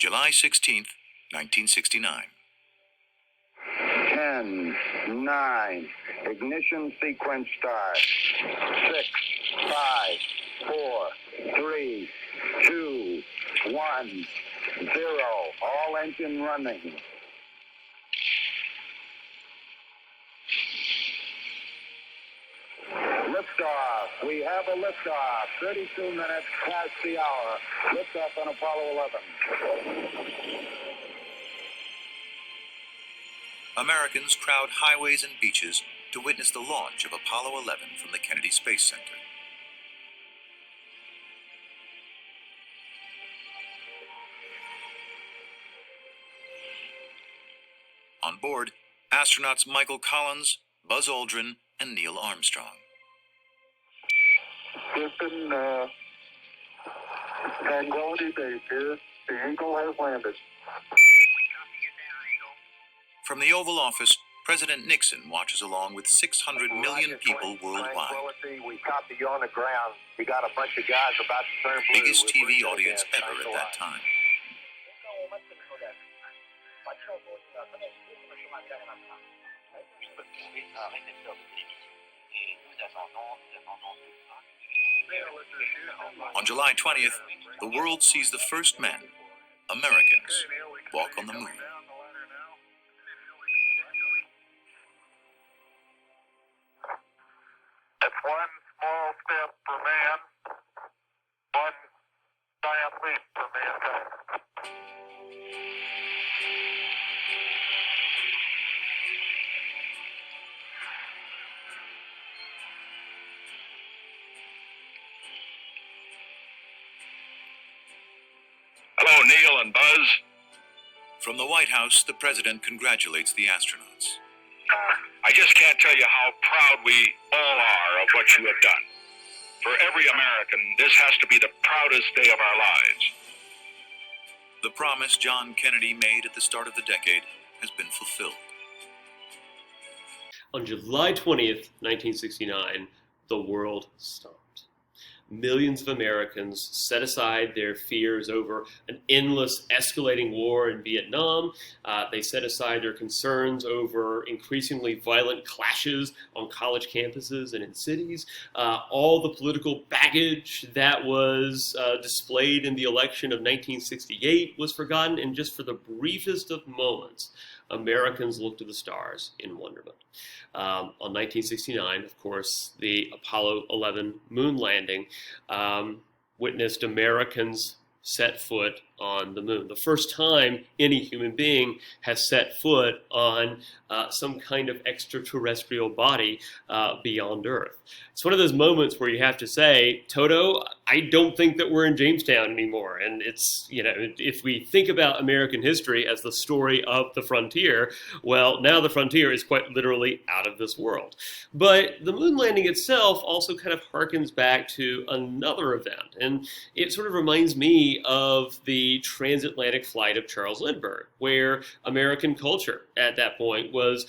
July 16th, 1969. 10, 9, ignition sequence start. 6, 5, 4, 3, 2, 1, 0. All engine running. Liftoff. We have a liftoff. 32 minutes past the hour. Liftoff on Apollo 11. Americans crowd highways and beaches to witness the launch of Apollo 11 from the Kennedy Space Center. On board, astronauts Michael Collins, Buzz Aldrin, and Neil Armstrong. Houston, Tranquility Base here. The Eagle has landed. From the Oval Office, President Nixon watches along with 600 million people worldwide. We copy you on the ground. You got a bunch of guys about to turn blue. Biggest TV audience ever at that time. On July 20th, the world sees the first men, Americans, walk on the moon. That's one small step for man, one giant leap for mankind. Hello, Neil and Buzz. From the White House, the president congratulates the astronauts. I just can't tell you how proud we all are of what you have done. For every American, this has to be the proudest day of our lives. The promise John Kennedy made at the start of the decade has been fulfilled. On July 20th, 1969, the world stopped. Millions of Americans set aside their fears over an endless escalating war in Vietnam. They set aside their concerns over increasingly violent clashes on college campuses and in cities. All the political baggage that was displayed in the election of 1968 was forgotten, and just for the briefest of moments, Americans looked to the stars in wonderment. On 1969, of course, the Apollo 11 moon landing witnessed Americans set foot on the moon. The first time any human being has set foot on some kind of extraterrestrial body beyond Earth. It's one of those moments where you have to say, Toto, I don't think that we're in Jamestown anymore. And it's, if we think about American history as the story of the frontier, well, now the frontier is quite literally out of this world. But the moon landing itself also kind of harkens back to another event. And it sort of reminds me of the transatlantic flight of Charles Lindbergh, where American culture at that point was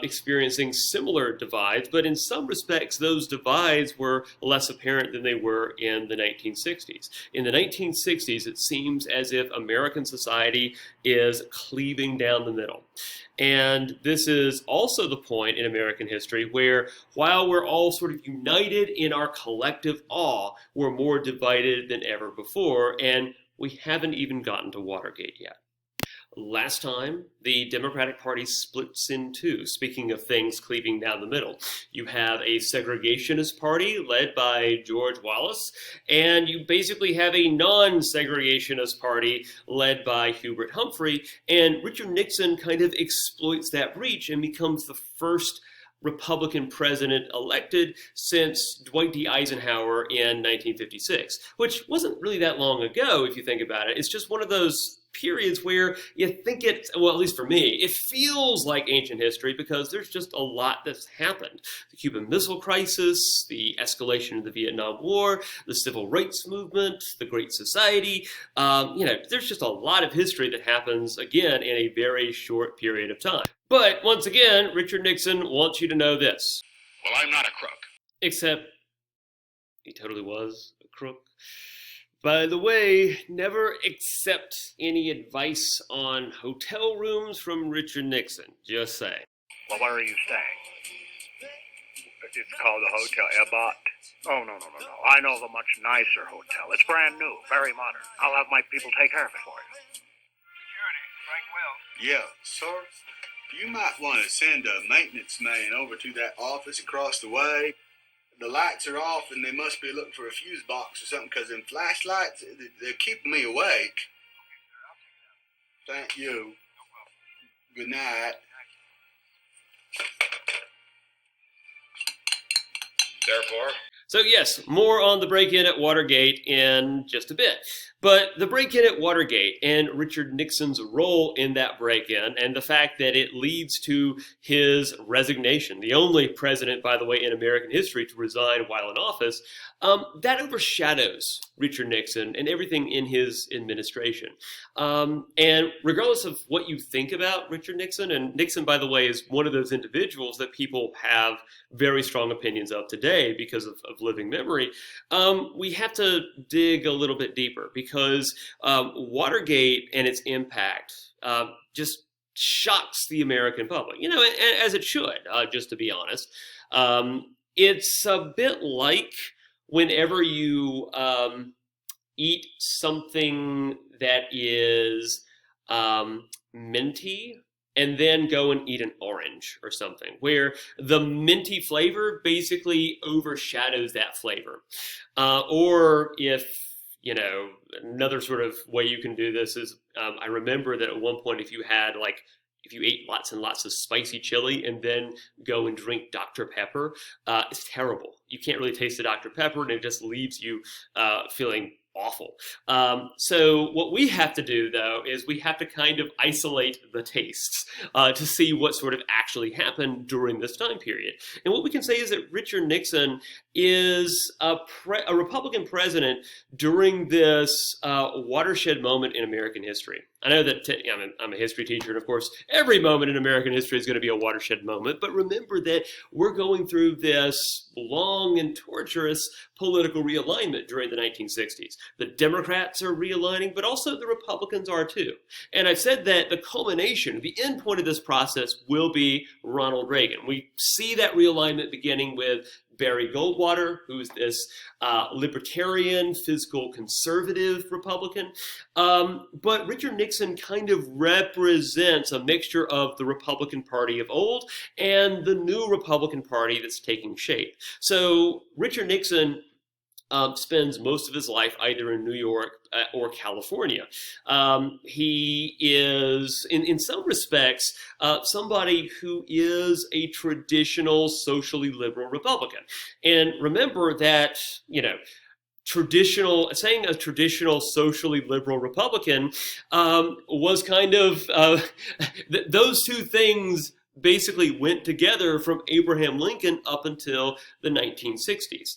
experiencing similar divides, but in some respects those divides were less apparent than they were in the 1960s. In the 1960s, it seems as if American society is cleaving down the middle. And this is also the point in American history where, while we're all sort of united in our collective awe, we're more divided than ever before, and we haven't even gotten to Watergate yet. Last time, the Democratic Party splits in two. Speaking of things cleaving down the middle, you have a segregationist party led by George Wallace, and you basically have a non-segregationist party led by Hubert Humphrey, and Richard Nixon kind of exploits that breach and becomes the first Republican president elected since Dwight D. Eisenhower in 1956, which wasn't really that long ago if you think about it. It's just one of those periods where you think it, well, at least for me, it feels like ancient history because there's just a lot that's happened. The Cuban Missile Crisis, the escalation of the Vietnam War, the Civil Rights Movement, the Great Society. There's just a lot of history that happens, again, in a very short period of time. But once again, Richard Nixon wants you to know this. Well, I'm not a crook. Except he totally was a crook. By the way, never accept any advice on hotel rooms from Richard Nixon. Just saying. Well, where are you staying? It's called the Hotel Ebbot. Oh, no. I know of a much nicer hotel. It's brand new, very modern. I'll have my people take care of it for you. Security, Frank Wells. Yeah, sir. You might want to send a maintenance man over to that office across the way. The lights are off and they must be looking for a fuse box or something because them flashlights, they're keeping me awake. Thank you. Good night. Therefore, So yes, more on the break-in at Watergate in just a bit. But the break-in at Watergate and Richard Nixon's role in that break-in and the fact that it leads to his resignation, the only president, by the way, in American history to resign while in office, that overshadows Richard Nixon and everything in his administration. And regardless of what you think about Richard Nixon, and Nixon, by the way, is one of those individuals that people have very strong opinions of today because of living memory, we have to dig a little bit deeper because Watergate and its impact just shocks the American public, as it should, just to be honest. It's a bit like whenever you eat something that is minty and then go and eat an orange or something, where the minty flavor basically overshadows that flavor. Or if, another sort of way you can do this is, I remember that at one point if you ate lots and lots of spicy chili and then go and drink Dr. Pepper, it's terrible. You can't really taste the Dr. Pepper and it just leaves you feeling awful. So what we have to do, though, is we have to kind of isolate the tastes to see what sort of actually happened during this time period. And what we can say is that Richard Nixon is a Republican president during this watershed moment in American history. I know that I'm a history teacher, and of course, every moment in American history is going to be a watershed moment, but remember that we're going through this long and torturous political realignment during the 1960s. The Democrats are realigning, but also the Republicans are too. And I've said that the culmination, the end point of this process will be Ronald Reagan. We see that realignment beginning with Barry Goldwater, who's this libertarian, fiscal conservative Republican. But Richard Nixon kind of represents a mixture of the Republican Party of old and the new Republican Party that's taking shape. So Richard Nixon spends most of his life either in New York or California. He is, in some respects, somebody who is a traditional socially liberal Republican. And remember that, saying a traditional socially liberal Republican was kind of, those two things basically went together from Abraham Lincoln up until the 1960s.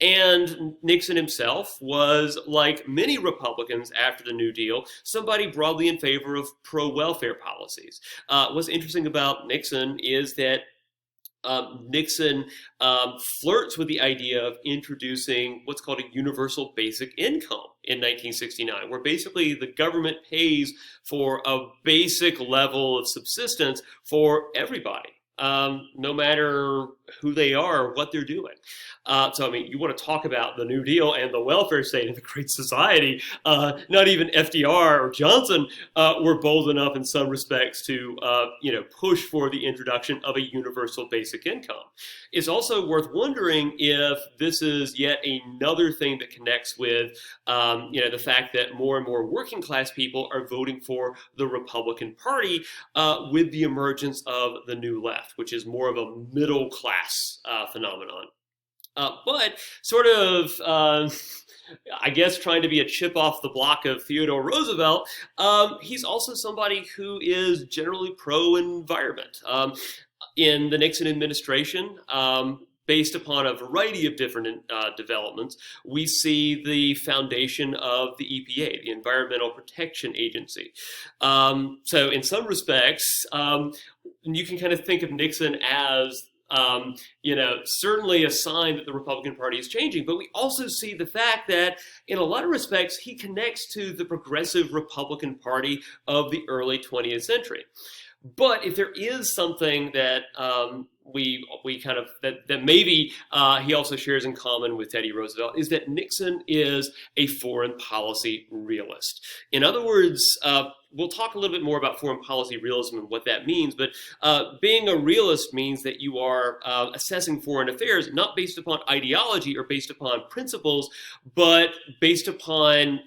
And Nixon himself was, like many Republicans after the New Deal, somebody broadly in favor of pro-welfare policies. What's interesting about Nixon is that Nixon flirts with the idea of introducing what's called a universal basic income in 1969, where basically the government pays for a basic level of subsistence for everybody. No matter who they are or what they're doing. You want to talk about the New Deal and the welfare state and the Great Society. Not even FDR or Johnson were bold enough in some respects to, push for the introduction of a universal basic income. It's also worth wondering if this is yet another thing that connects with, the fact that more and more working class people are voting for the Republican Party with the emergence of the New Left, which is more of a middle class phenomenon. But sort of, I guess, trying to be a chip off the block of Theodore Roosevelt, he's also somebody who is generally pro-environment. In the Nixon administration, based upon a variety of different developments, we see the foundation of the EPA, the Environmental Protection Agency. So in some respects, you can kind of think of Nixon as Certainly a sign that the Republican Party is changing. But we also see the fact that in a lot of respects, he connects to the progressive Republican Party of the early 20th century. But if there is something that that maybe he also shares in common with Teddy Roosevelt, is that Nixon is a foreign policy realist. In other words, we'll talk a little bit more about foreign policy realism and what that means, but being a realist means that you are assessing foreign affairs not based upon ideology or based upon principles, but based upon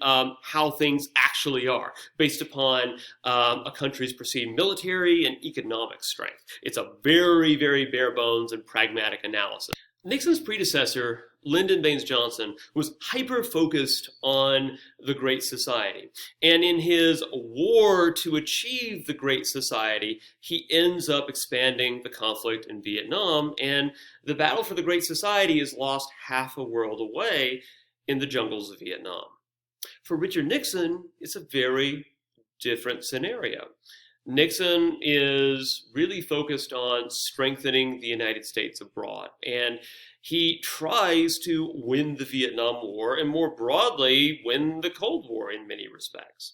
how things actually are, based upon a country's perceived military and economic strength. It's a very, very bare bones and pragmatic analysis. Nixon's predecessor, Lyndon Baines Johnson, was hyper-focused on the Great Society. And in his war to achieve the Great Society, he ends up expanding the conflict in Vietnam, and the battle for the Great Society is lost half a world away in the jungles of Vietnam. For Richard Nixon, it's a very different scenario. Nixon is really focused on strengthening the United States abroad, and he tries to win the Vietnam War and more broadly win the Cold War in many respects.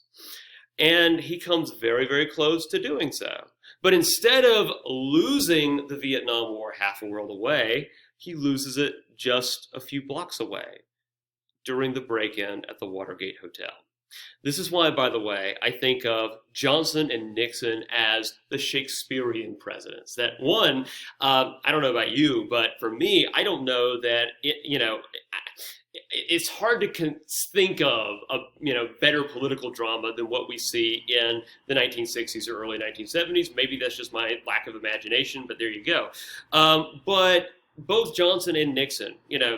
And he comes very, very close to doing so. But instead of losing the Vietnam War half a world away, he loses it just a few blocks away during the break-in at the Watergate Hotel. This is why, by the way, I think of Johnson and Nixon as the Shakespearean presidents. That one, I don't know about you, but for me, I don't know that, it's hard to think of a better political drama than what we see in the 1960s or early 1970s. Maybe that's just my lack of imagination, but there you go. But both Johnson and Nixon,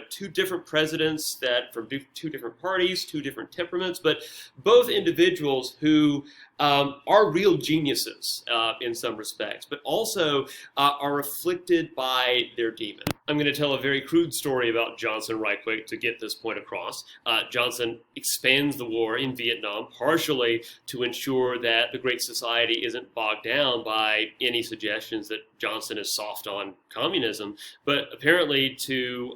two different presidents that from two different parties, two different temperaments, but both individuals who are real geniuses in some respects, but also are afflicted by their demon. I'm going to tell a very crude story about Johnson right quick to get this point across. Johnson expands the war in Vietnam partially to ensure that the Great Society isn't bogged down by any suggestions that Johnson is soft on communism, but apparently to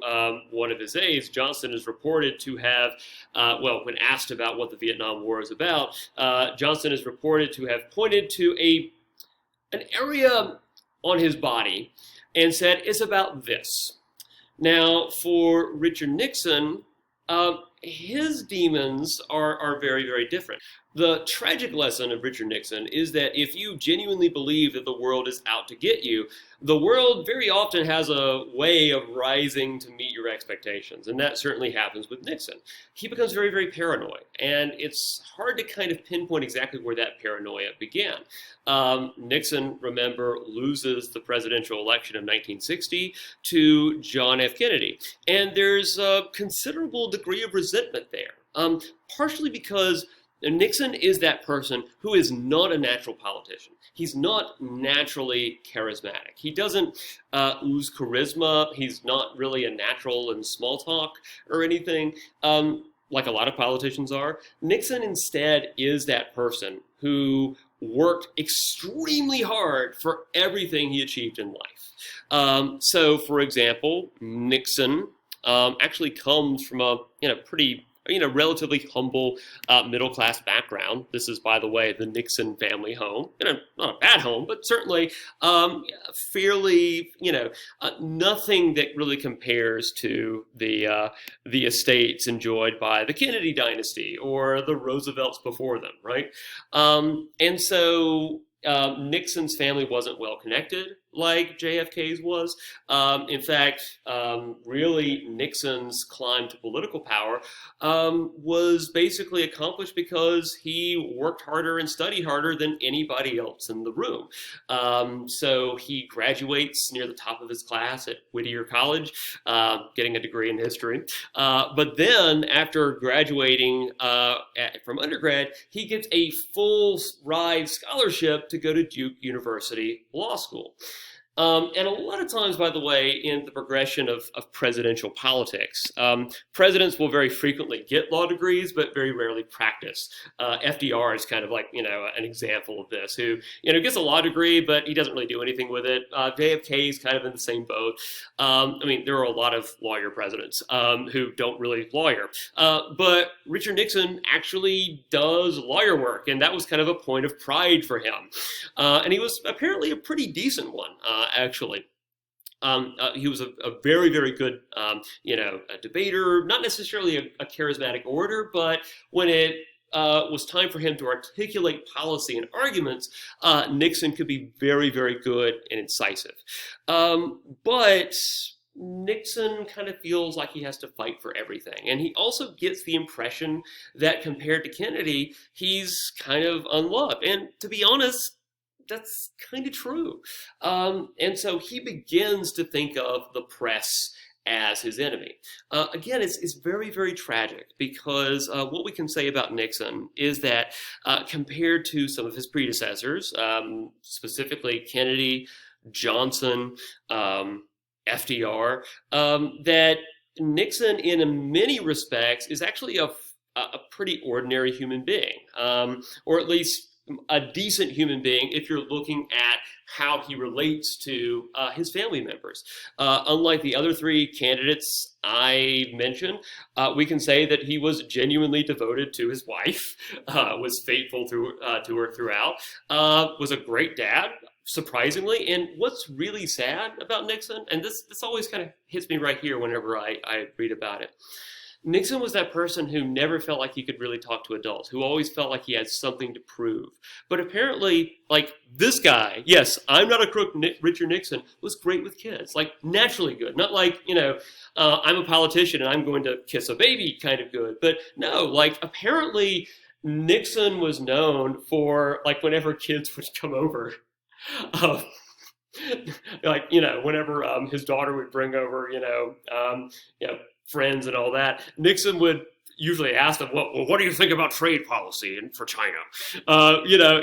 one of his aides, Johnson is reported to have, when asked about what the Vietnam War is about, Johnson is reported to have pointed to an area on his body and said, "It's about this." Now, for Richard Nixon, his demons are very, very different. The tragic lesson of Richard Nixon is that if you genuinely believe that the world is out to get you, the world very often has a way of rising to meet your expectations, and that certainly happens with Nixon. He becomes very, very paranoid, and it's hard to kind of pinpoint exactly where that paranoia began. Nixon, remember, loses the presidential election of 1960 to John F. Kennedy, and there's a considerable degree of resentment there, partially because Nixon is that person who is not a natural politician. He's not naturally charismatic. He doesn't ooze charisma. He's not really a natural in small talk or anything, like a lot of politicians are. Nixon instead is that person who worked extremely hard for everything he achieved in life. So, for example, Nixon actually comes from a pretty relatively humble middle-class background. This is, by the way, the Nixon family home. Not a bad home, but certainly fairly, nothing that really compares to the estates enjoyed by the Kennedy dynasty or the Roosevelts before them, right? And so Nixon's family wasn't well connected like JFK's was. In fact, really Nixon's climb to political power was basically accomplished because he worked harder and studied harder than anybody else in the room. So he graduates near the top of his class at Whittier College, getting a degree in history. But then after graduating from undergrad, he gets a full ride scholarship to go to Duke University Law School. And a lot of times, by the way, in the progression of presidential politics, presidents will very frequently get law degrees, but very rarely practice. FDR is kind of like, an example of this, who, gets a law degree, but he doesn't really do anything with it. JFK is kind of in the same boat. There are a lot of lawyer presidents who don't really lawyer. But Richard Nixon actually does lawyer work, and that was kind of a point of pride for him. And he was apparently a pretty decent one, actually. He was a very, very good, a debater, not necessarily a charismatic orator, but when it was time for him to articulate policy and arguments, Nixon could be very, very good and incisive. But Nixon kind of feels like he has to fight for everything. And he also gets the impression that compared to Kennedy, he's kind of unloved. And to be honest, that's kind of true. And so he begins to think of the press as his enemy. Again, it's very, very tragic, because what we can say about Nixon is that compared to some of his predecessors, specifically Kennedy, Johnson, FDR, that Nixon, in many respects, is actually a pretty ordinary human being, or at least a decent human being if you're looking at how he relates to his family members. Unlike the other three candidates I mentioned, we can say that he was genuinely devoted to his wife, was faithful to her throughout, was a great dad, surprisingly. And what's really sad about Nixon, and this always kind of hits me right here whenever I read about it, Nixon was that person who never felt like he could really talk to adults, who always felt like he had something to prove. But apparently, like this guy, yes, I'm not a crook, Richard Nixon, was great with kids, like naturally good. Not like, I'm a politician and I'm going to kiss a baby kind of good. But no, like apparently Nixon was known for, like, whenever kids would come over, whenever his daughter would bring over, friends and all that, Nixon would usually ask them, well, what do you think about trade policy and for China?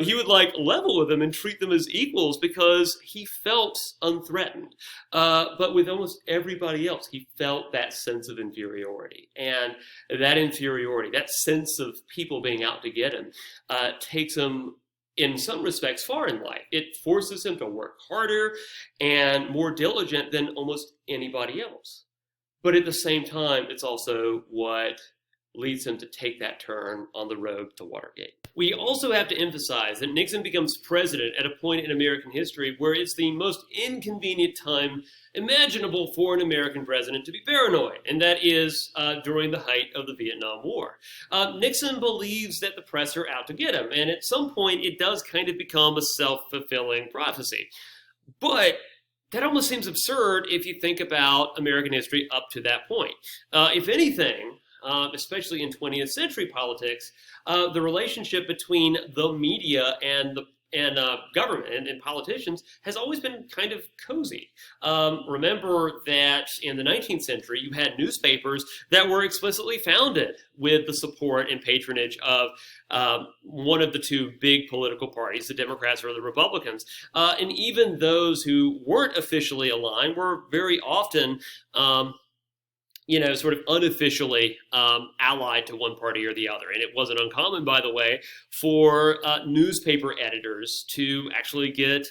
He would like level with them and treat them as equals because he felt unthreatened. But with almost everybody else, he felt that sense of inferiority. And that inferiority, that sense of people being out to get him, takes him in some respects far in life. It forces him to work harder and more diligent than almost anybody else. But at the same time, it's also what leads him to take that turn on the road to Watergate. We also have to emphasize that Nixon becomes president at a point in American history where it's the most inconvenient time imaginable for an American president to be paranoid, and that is during the height of the Vietnam War. Nixon believes that the press are out to get him, and at some point it does kind of become a self-fulfilling prophecy. But that almost seems absurd if you think about American history up to that point. If anything, especially in 20th century politics, the relationship between the media and government and politicians has always been kind of cozy. Remember that in the 19th century, you had newspapers that were explicitly founded with the support and patronage of one of the two big political parties, the Democrats or the Republicans. And even those who weren't officially aligned were very often sort of unofficially allied to one party or the other. And it wasn't uncommon, by the way, for newspaper editors to actually get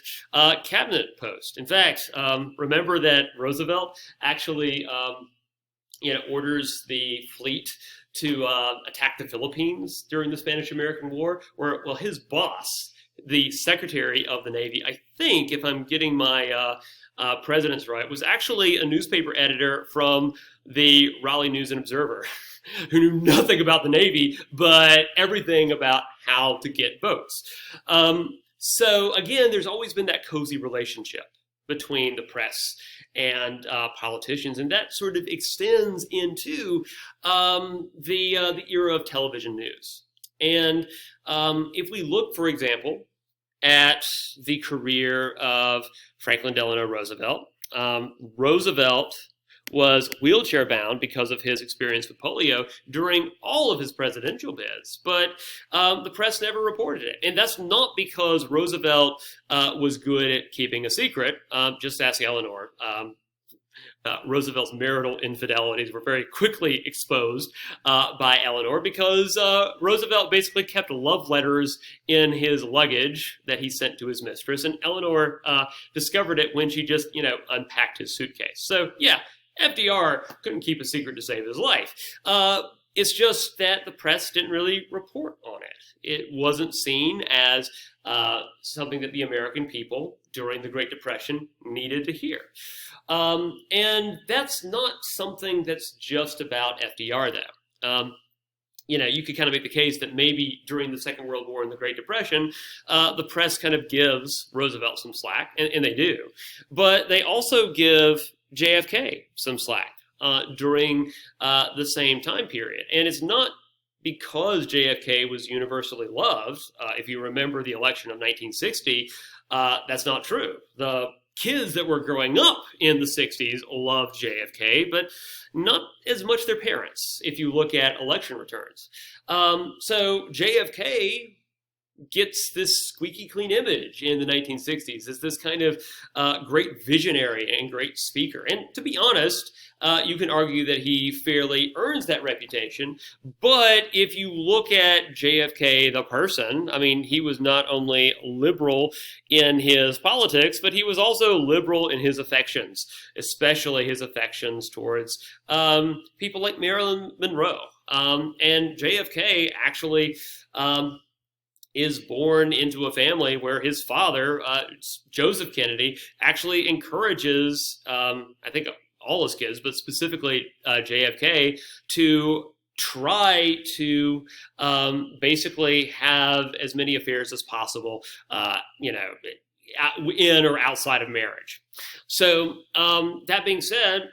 cabinet posts. In fact, remember that Roosevelt actually orders the fleet to attack the Philippines during the Spanish-American War, where, well, his boss, the Secretary of the Navy, I think, if I'm getting my presidents right, was actually a newspaper editor from the Raleigh News and Observer, who knew nothing about the Navy, but everything about how to get votes. So again, there's always been that cozy relationship between the press and politicians, and that sort of extends into the era of television news. And if we look, for example, at the career of Franklin Delano Roosevelt, Roosevelt was wheelchair bound because of his experience with polio during all of his presidential bids. But the press never reported it. And that's not because Roosevelt was good at keeping a secret. Just ask Eleanor. Roosevelt's marital infidelities were very quickly exposed by Eleanor because Roosevelt basically kept love letters in his luggage that he sent to his mistress, and Eleanor discovered it when she just, unpacked his suitcase. So, yeah, FDR couldn't keep a secret to save his life. It's just that the press didn't really report on it. It wasn't seen as something that the American people during the Great Depression needed to hear. And that's not something that's just about FDR, though. You could kind of make the case that maybe during the Second World War and the Great Depression, the press kind of gives Roosevelt some slack, and they do. But they also give JFK some slack during the same time period. And it's not because JFK was universally loved. If you remember the election of 1960, that's not true. The kids that were growing up in the 60s loved JFK, but not as much their parents, if you look at election returns. So JFK gets this squeaky clean image in the 1960s as this kind of great visionary and great speaker. And to be honest, you can argue that he fairly earns that reputation. But if you look at JFK, the person, I mean, he was not only liberal in his politics, but he was also liberal in his affections, especially his affections towards people like Marilyn Monroe. And JFK actually is born into a family where his father, Joseph Kennedy, actually encourages, I think, all his kids, but specifically JFK, to try to basically have as many affairs as possible, in or outside of marriage. So that being said,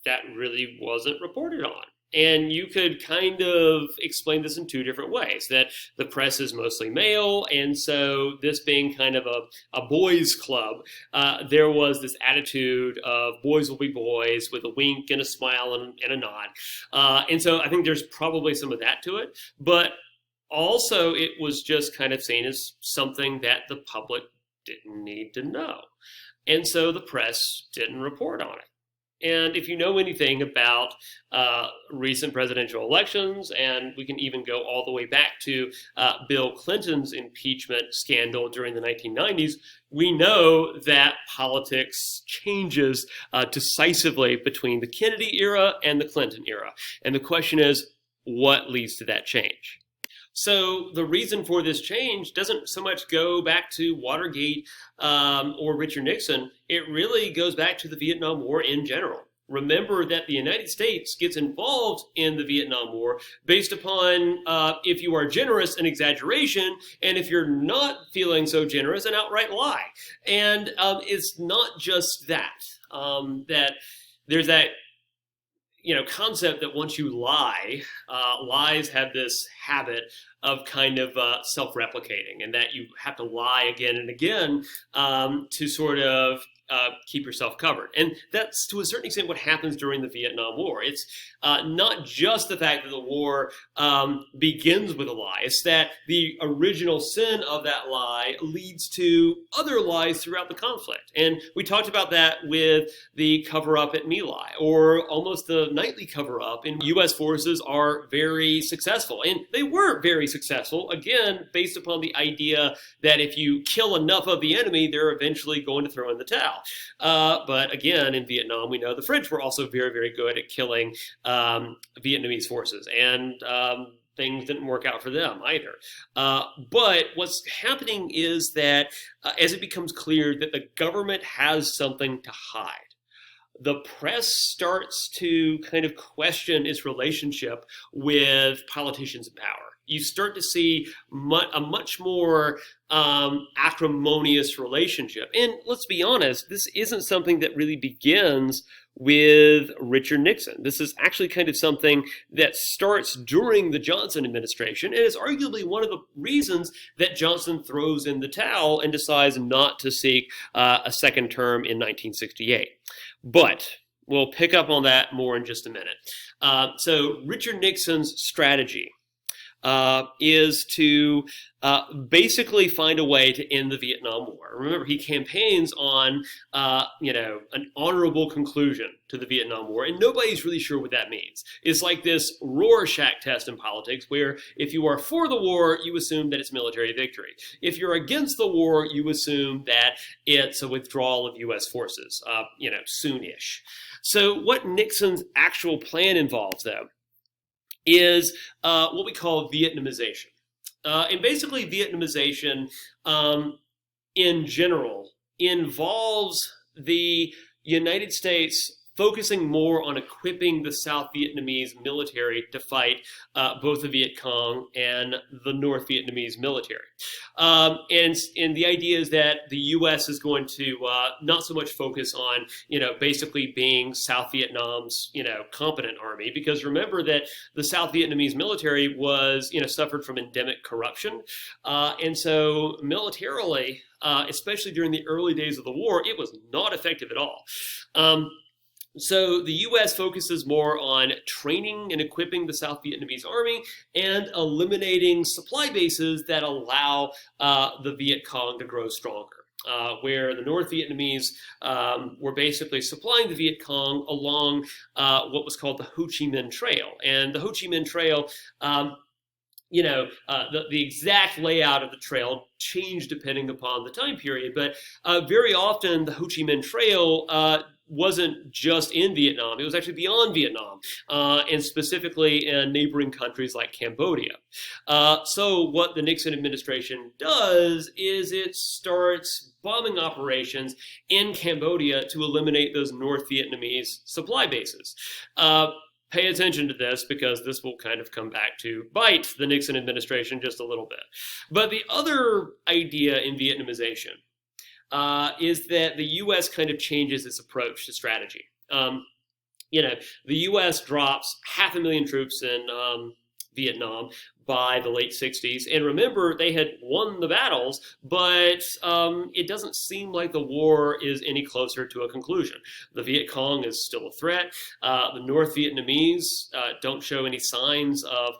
that really wasn't reported on. And you could kind of explain this in two different ways, that the press is mostly male, and so this being kind of a boys' club, there was this attitude of boys will be boys with a wink and a smile and a nod. And so I think there's probably some of that to it, but also it was just kind of seen as something that the public didn't need to know. And so the press didn't report on it. And if you know anything about recent presidential elections, and we can even go all the way back to Bill Clinton's impeachment scandal during the 1990s, we know that politics changes decisively between the Kennedy era and the Clinton era. And the question is, what leads to that change? So the reason for this change doesn't so much go back to Watergate or Richard Nixon. It really goes back to the Vietnam War in general. Remember that the United States gets involved in the Vietnam War based upon if you are generous, an exaggeration, and if you're not feeling so generous, an outright lie. And it's not just that, that there's that concept that once you lie, lies have this habit of kind of self-replicating, and that you have to lie again and again to sort of keep yourself covered. And that's to a certain extent what happens during the Vietnam War. It's not just the fact that the war begins with a lie. It's that the original sin of that lie leads to other lies throughout the conflict. And we talked about that with the cover-up at My Lai, or almost the nightly cover-up. And U.S. forces are very successful. And they were very successful, again, based upon the idea that if you kill enough of the enemy, they're eventually going to throw in the towel. But again, in Vietnam, we know the French were also very, very good at killing Vietnamese forces, and things didn't work out for them either. But what's happening is that as it becomes clear that the government has something to hide, the press starts to kind of question its relationship with politicians in power. You start to see a much more acrimonious relationship. And let's be honest, this isn't something that really begins with Richard Nixon. This is actually kind of something that starts during the Johnson administration, and is arguably one of the reasons that Johnson throws in the towel and decides not to seek a second term in 1968. But We'll pick up on that more in just a minute. So Richard Nixon's strategy is to basically find a way to end the Vietnam War. Remember, he campaigns on, an honorable conclusion to the Vietnam War, and nobody's really sure what that means. It's like this Rorschach test in politics, where if you are for the war, you assume that it's military victory. If you're against the war, you assume that it's a withdrawal of U.S. forces, soonish. So what Nixon's actual plan involves, though, is what we call Vietnamization. And basically Vietnamization in general involves the United States focusing more on equipping the South Vietnamese military to fight both the Viet Cong and the North Vietnamese military. And the idea is that the U.S. is going to not so much focus on, basically being South Vietnam's, competent army, because remember that the South Vietnamese military was, suffered from endemic corruption. And so militarily, especially during the early days of the war, it was not effective at all. So the U.S. focuses more on training and equipping the South Vietnamese army and eliminating supply bases that allow the Viet Cong to grow stronger. Where the North Vietnamese were basically supplying the Viet Cong along what was called the Ho Chi Minh Trail. And the Ho Chi Minh Trail, the exact layout of the trail changed depending upon the time period, but very often the Ho Chi Minh Trail wasn't just in Vietnam, it was actually beyond Vietnam, and specifically in neighboring countries like Cambodia. So what the Nixon administration does is it starts bombing operations in Cambodia to eliminate those North Vietnamese supply bases. Pay attention to this, because this will kind of come back to bite the Nixon administration just a little bit. But the other idea in Vietnamization is that the U.S. kind of changes its approach to strategy. The U.S. drops 500,000 troops in Vietnam by the late 60s. And remember, they had won the battles, but it doesn't seem like the war is any closer to a conclusion. The Viet Cong is still a threat. The North Vietnamese don't show any signs of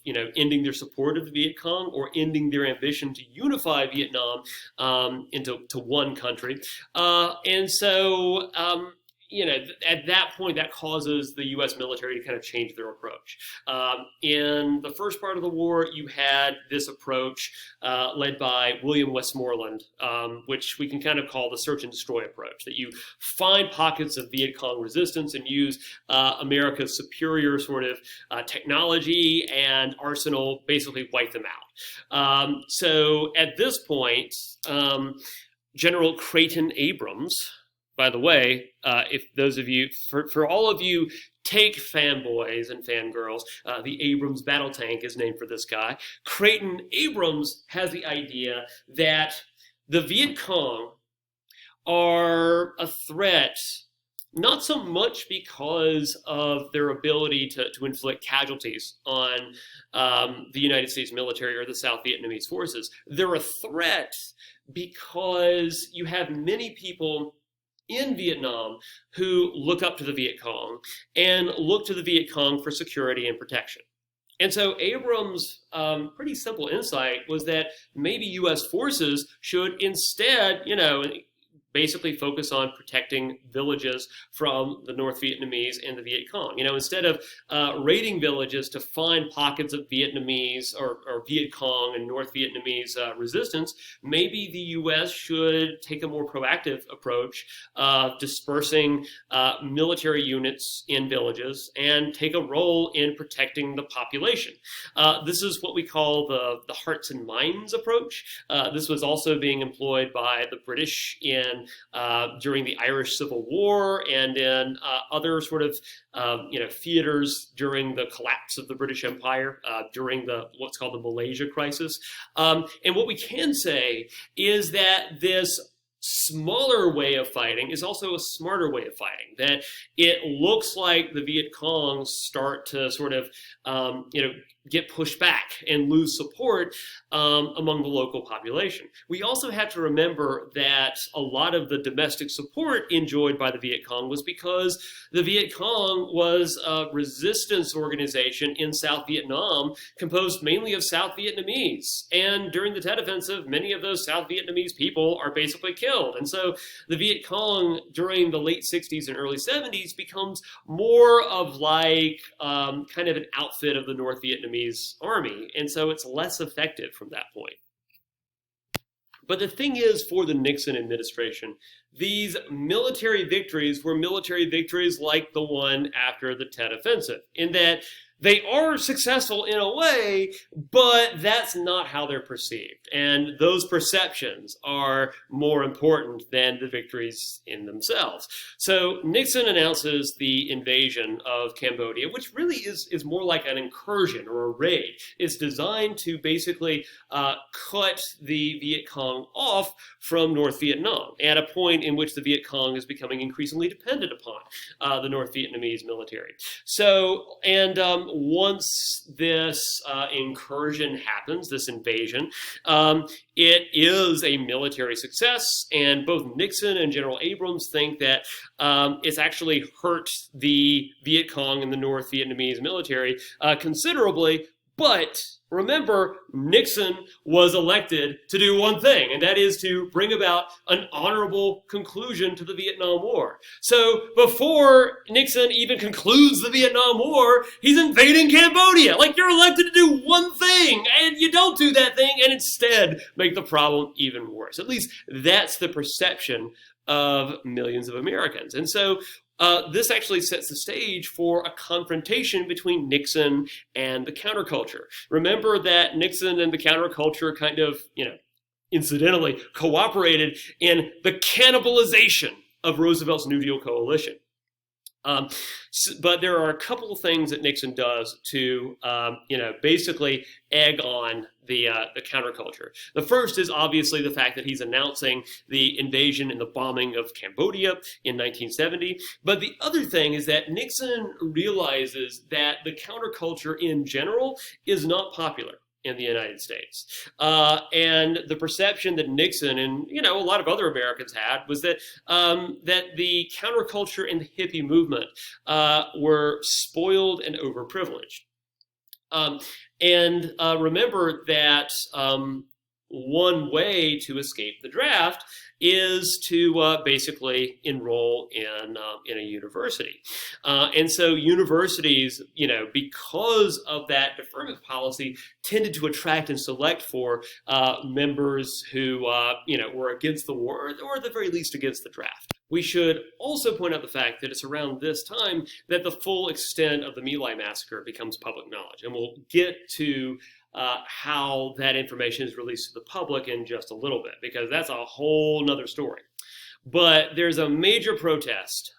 ending their support of the Viet Cong or ending their ambition to unify Vietnam into one country. And so at that point, that causes the U.S. military to kind of change their approach. In the first part of the war, you had this approach led by William Westmoreland, which we can kind of call the search and destroy approach, that you find pockets of Viet Cong resistance and use America's superior sort of technology and arsenal, basically wipe them out. So at this point, General Creighton Abrams, by the way, if those of you, for all of you tank fanboys and fangirls, the Abrams battle tank is named for this guy. Creighton Abrams has the idea that the Viet Cong are a threat, not so much because of their ability to inflict casualties on the United States military or the South Vietnamese forces. They're a threat because you have many people in Vietnam who look up to the Viet Cong and look to the Viet Cong for security and protection. And so Abrams' pretty simple insight was that maybe U.S. forces should instead, basically focus on protecting villages from the North Vietnamese and the Viet Cong. Instead of raiding villages to find pockets of Vietnamese or Viet Cong and North Vietnamese resistance, maybe the U.S. should take a more proactive approach of dispersing military units in villages and take a role in protecting the population. This is what we call the hearts and minds approach. This was also being employed by the British during the Irish Civil War and in other sort of theaters during the collapse of the British Empire during what's called the Malaysia crisis. And what we can say is that this smaller way of fighting is also a smarter way of fighting, that it looks like the Viet Cong start to sort of, get pushed back and lose support among the local population. We also have to remember that a lot of the domestic support enjoyed by the Viet Cong was because the Viet Cong was a resistance organization in South Vietnam composed mainly of South Vietnamese. And during the Tet Offensive, many of those South Vietnamese people are basically killed. And so the Viet Cong during the late 60s and early 70s becomes more of like kind of an outfit of the North Vietnamese army, and so it's less effective from that point. But the thing is, for the Nixon administration, these military victories were military victories like the one after the Tet Offensive, in that they are successful in a way, but that's not how they're perceived. And those perceptions are more important than the victories in themselves. So Nixon announces the invasion of Cambodia, which really is more like an incursion or a raid. It's designed to basically cut the Viet Cong off from North Vietnam at a point in which the Viet Cong is becoming increasingly dependent upon the North Vietnamese military. So, and once this incursion happens, this invasion, it is a military success, and both Nixon and General Abrams think that it's actually hurt the Viet Cong and the North Vietnamese military considerably. But remember, Nixon was elected to do one thing, and that is to bring about an honorable conclusion to the Vietnam War. So before Nixon even concludes the Vietnam War, he's invading Cambodia. Like, you're elected to do one thing, and you don't do that thing, and instead make the problem even worse. At least that's the perception of millions of Americans. And so this actually sets the stage for a confrontation between Nixon and the counterculture. Remember that Nixon and the counterculture kind of, incidentally cooperated in the cannibalization of Roosevelt's New Deal coalition. But there are a couple of things that Nixon does to, basically egg on the counterculture. The first is obviously the fact that he's announcing the invasion and the bombing of Cambodia in 1970. But the other thing is that Nixon realizes that the counterculture in general is not popular in the United States. And the perception that Nixon and, a lot of other Americans had was that that the counterculture and the hippie movement were spoiled and overprivileged. Remember that one way to escape the draft is to basically enroll in a university. And so universities, because of that deferment policy, tended to attract and select for members who, were against the war, or at the very least against the draft. We should also point out the fact that it's around this time that the full extent of the My Lai massacre becomes public knowledge. And we'll get to how that information is released to the public in just a little bit, because that's a whole nother story. But there's a major protest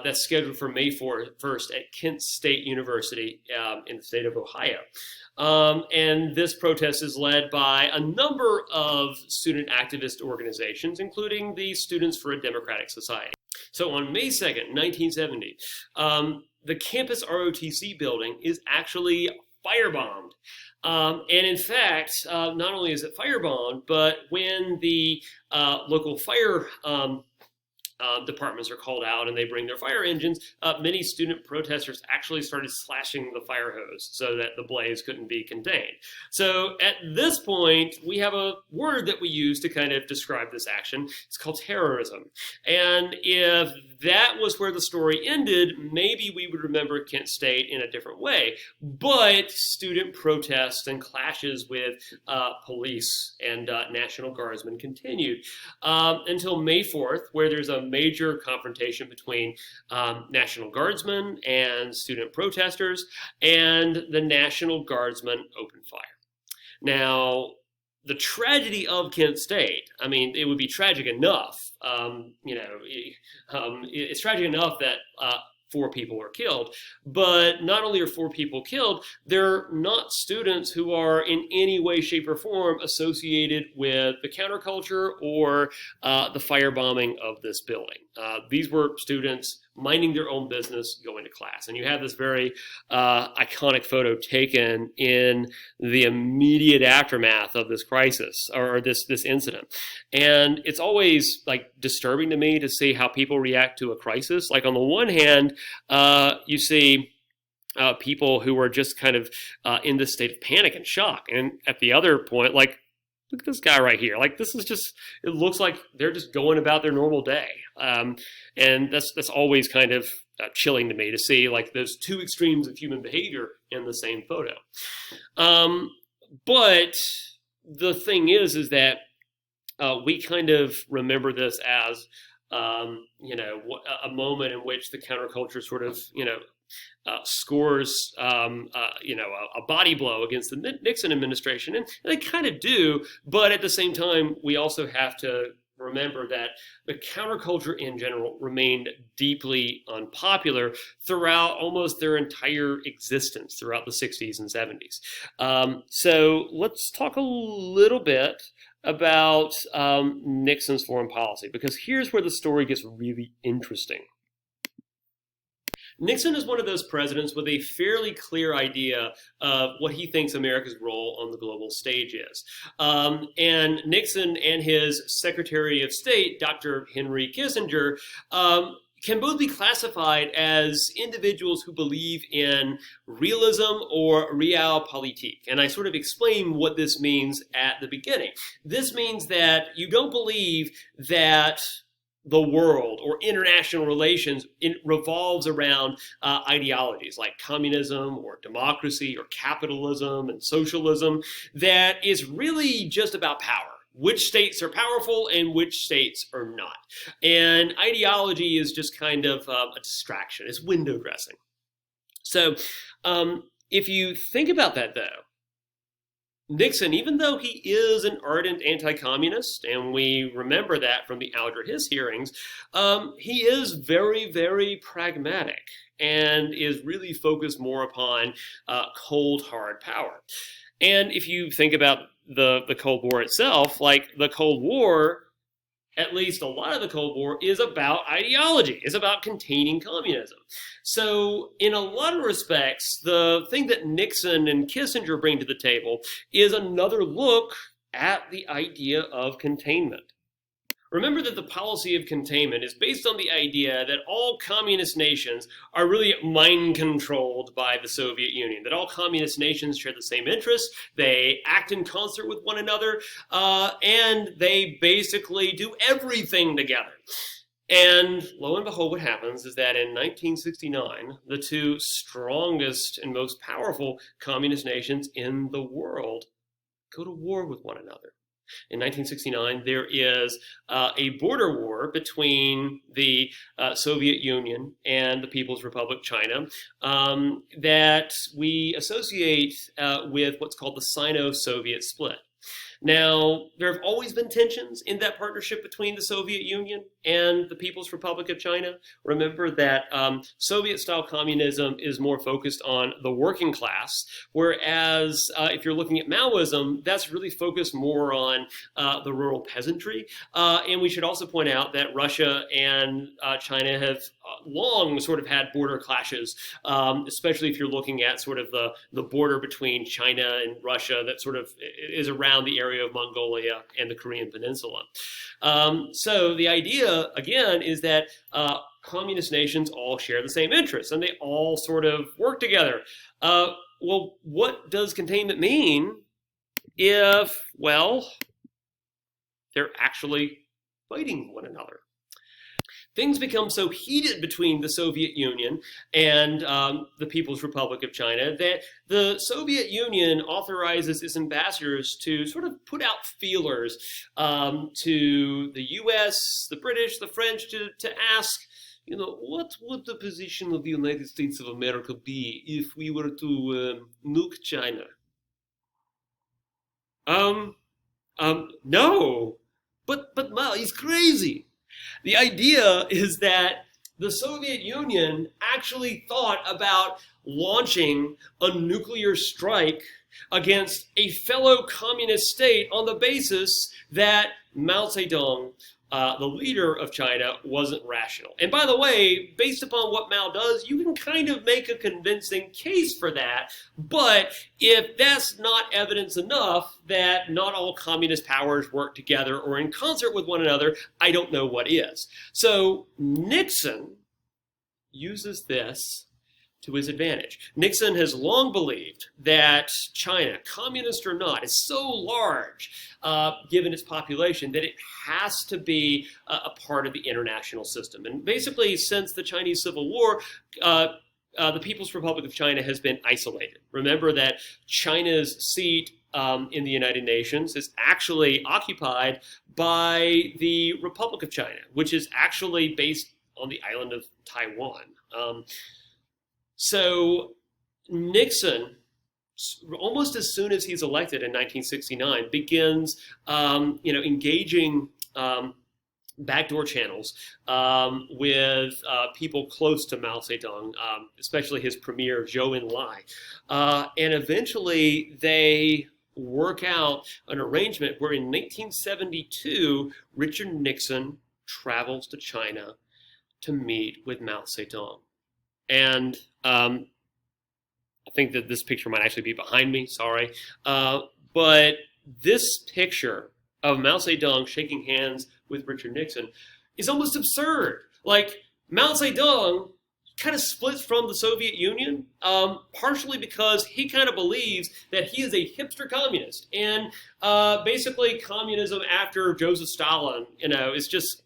that's scheduled for May 1st at Kent State University in the state of Ohio. And this protest is led by a number of student activist organizations, including the Students for a Democratic Society. So on May 2nd, 1970, the campus ROTC building is actually firebombed. And in fact, not only is it firebombed, but when the local fire departments are called out and they bring their fire engines, many student protesters actually started slashing the fire hose so that the blaze couldn't be contained. So at this point, we have a word that we use to kind of describe this action. It's called terrorism. And if that was where the story ended, maybe we would remember Kent State in a different way. But student protests and clashes with police and National Guardsmen continued until May 4th, where there's a major confrontation between National Guardsmen and student protesters, and the National Guardsmen open fire. Now, the tragedy of Kent State, I mean, it would be tragic enough, it's tragic enough that 4 people are killed, but not only are 4 people killed, they're not students who are in any way, shape, or form associated with the counterculture or the firebombing of this building. These were students minding their own business, going to class. And you have this very iconic photo taken in the immediate aftermath of this crisis or this incident. And it's always like disturbing to me to see how people react to a crisis. Like on the one hand, you see people who are just kind of in this state of panic and shock. And at the other point, like, look at this guy right here. Like, this is just, it looks like they're just going about their normal day. And that's always kind of chilling to me to see like those two extremes of human behavior in the same photo. But the thing is that we kind of remember this as, a moment in which the counterculture sort of, scores, a body blow against the Nixon administration. And they kind of do. But at the same time, we also have to remember that the counterculture in general remained deeply unpopular throughout almost their entire existence throughout the 60s and 70s. So let's talk a little bit about Nixon's foreign policy, because here's where the story gets really interesting. Nixon is one of those presidents with a fairly clear idea of what he thinks America's role on the global stage is. And Nixon and his Secretary of State, Dr. Henry Kissinger, can both be classified as individuals who believe in realism or realpolitik. And I sort of explain what this means at the beginning. This means that you don't believe that the world or international relations revolves around ideologies like communism or democracy or capitalism and socialism, that is really just about power. Which states are powerful and which states are not. And ideology is just kind of a distraction. It's window dressing. So if you think about that, though, Nixon, even though he is an ardent anti-communist, and we remember that from the Alger Hiss hearings, he is very, very pragmatic and is really focused more upon cold, hard power. And if you think about the Cold War itself, like the Cold War, at least a lot of the Cold War, is about ideology, is about containing communism. So in a lot of respects, the thing that Nixon and Kissinger bring to the table is another look at the idea of containment. Remember that the policy of containment is based on the idea that all communist nations are really mind-controlled by the Soviet Union, that all communist nations share the same interests, they act in concert with one another, and they basically do everything together. And lo and behold, what happens is that in 1969, the two strongest and most powerful communist nations in the world go to war with one another. In 1969, there is a border war between the Soviet Union and the People's Republic of China that we associate with what's called the Sino-Soviet split. Now, there have always been tensions in that partnership between the Soviet Union and the People's Republic of China. Remember that Soviet-style communism is more focused on the working class, whereas if you're looking at Maoism, that's really focused more on the rural peasantry. And we should also point out that Russia and China have long sort of had border clashes, especially if you're looking at sort of the border between China and Russia that sort of is around the area of Mongolia and the Korean Peninsula. So the idea, again, is that communist nations all share the same interests and they all sort of work together. Well, what does containment mean if, well, they're actually fighting one another? Things become so heated between the Soviet Union and the People's Republic of China that the Soviet Union authorizes its ambassadors to sort of put out feelers to the US, the British, the French, to ask, what would the position of the United States of America be if we were to nuke China? No. But Mao, he's crazy. The idea is that the Soviet Union actually thought about launching a nuclear strike against a fellow communist state on the basis that Mao Zedong the leader of China wasn't rational. And by the way, based upon what Mao does, you can kind of make a convincing case for that. But if that's not evidence enough that not all communist powers work together or in concert with one another, I don't know what is. So Nixon uses this to his advantage. Nixon has long believed that China, communist or not, is so large, given its population, that it has to be a part of the international system. And basically, since the Chinese Civil War, the People's Republic of China has been isolated. Remember that China's seat in the United Nations is actually occupied by the Republic of China, which is actually based on the island of Taiwan. So Nixon, almost as soon as he's elected in 1969, begins, engaging backdoor channels with people close to Mao Zedong, especially his premier Zhou Enlai, and eventually they work out an arrangement where in 1972 Richard Nixon travels to China to meet with Mao Zedong. And I think that this picture might actually be behind me, sorry. But this picture of Mao Zedong shaking hands with Richard Nixon is almost absurd. Like, Mao Zedong kind of splits from the Soviet Union, partially because he kind of believes that he is a hipster communist. And basically communism after Joseph Stalin, is just,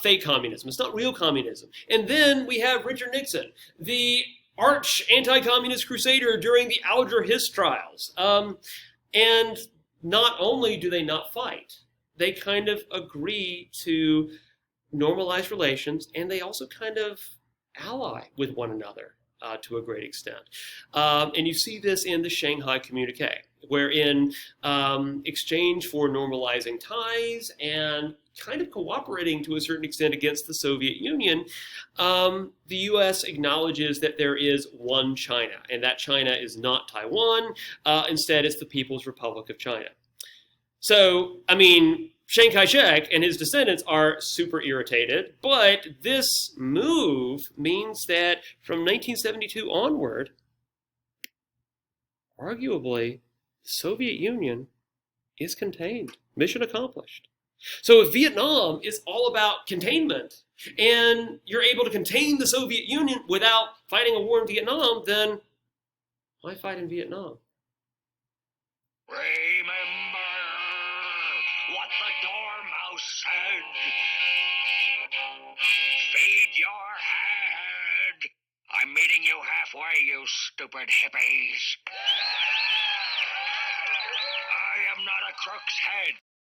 fake communism. It's not real communism. And then we have Richard Nixon, the arch anti-communist crusader during the Alger-Hiss trials. And not only do they not fight, they kind of agree to normalize relations, and they also kind of ally with one another to a great extent. And you see this in the Shanghai Communique, where in exchange for normalizing ties and kind of cooperating to a certain extent against the Soviet Union, the U.S. acknowledges that there is one China, and that China is not Taiwan. Instead, it's the People's Republic of China. So, Chiang Kai-shek and his descendants are super irritated, but this move means that from 1972 onward, arguably, the Soviet Union is contained. Mission accomplished. So if Vietnam is all about containment, and you're able to contain the Soviet Union without fighting a war in Vietnam, then why fight in Vietnam? Remember what the Dormouse said. Feed your head. I'm meeting you halfway, you stupid hippies.